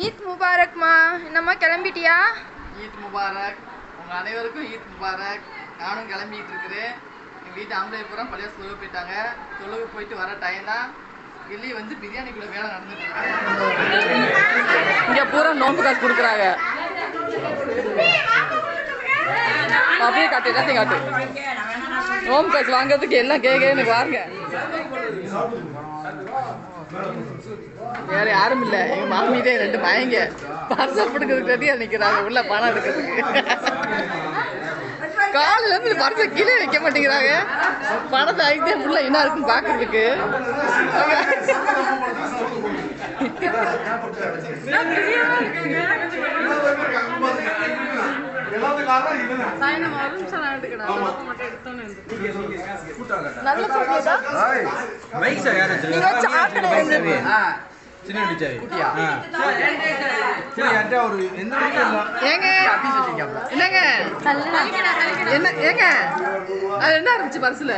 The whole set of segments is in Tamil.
ஈத் முபாரக்மா. என்னம்மா கிளம்பிட்டியா? ஈத் முபாரக். உங்கள் அனைவருக்கும் ஈத் முபாரக். நானும் கிளம்பிட்டு இருக்கிறேன். எங்கள் வீட்டு ஆம்பளை பூரா பள்ளியா தொழுக போயிட்டாங்க. தொழுக போயிட்டு வர டைம் தான். வெளியே வந்து பிரியாணிக்குள்ள வேலை நடந்துட்டு இருக்கு. இங்கே பூரா நோம்பு காசு கொடுக்குறாங்க. அப்படியே காட்டு, எல்லாத்தையும் காட்டு. நோம்பு காசு வாங்குறதுக்கு எல்லாம் கேட்க வாருங்க. வேற யாரும் இல்லை, எங்க மாமிதே 2 பையங்க பர்சல் பிடிக்கிறதுக்கு நிற்கிறாங்க உள்ள பணம் எடுக்கிறதுக்கு. காலில இருந்து பர்சை கீழே வைக்க மாட்டேங்கிறாங்க. பணத்தை ஆகிட்டே உள்ள என்ன இருக்குன்னு பாக்குறதுக்கு. என்ன இருந்துச்சு பர்சுல?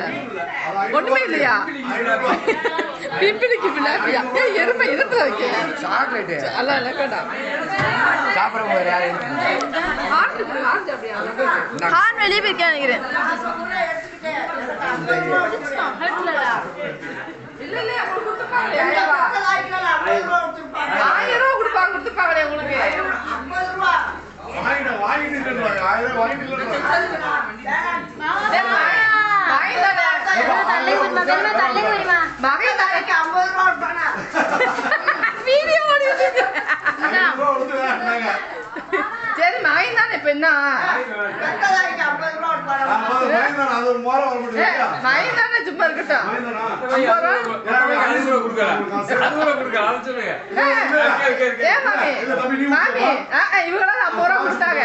ஒண்ணுமே இல்லையா? பிம்பிளிக்கு பிள்ளையா எருமை எதிர்த்து வைக்க அல்ல வேண்டாம். வெளியே போயிருக்கேன் நினைக்கிறேன். சரி மகன் தானே இப்ப என்ன மகன் தானே சும்மா இருக்கட்டும். இவங்களாம் 50 ரூபா கொடுத்தாங்க.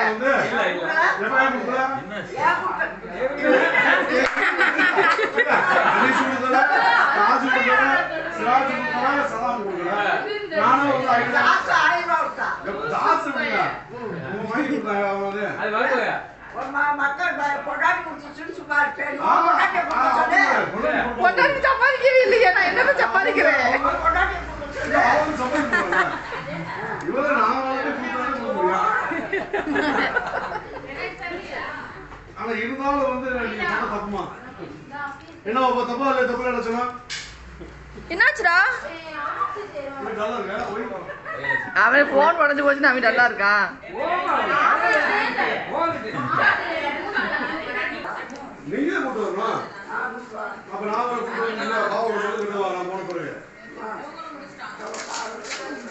சம்பாதிக்கவே இல்லையா? நான் என்ன சம்பாதிக்கிறேன்? ஆனா இருந்தாலும் வந்து தப்புமா என்ன தப்பா இல்ல தப்பு இல்ல சொன்னா என்னாச்சுடா? அவன் போன் உடஞ்சு போச்சுன்னு அவன் நல்லா இருக்கான். நீங்க கூட்டு வரணும். அப்ப நான் கூட்டு வந்து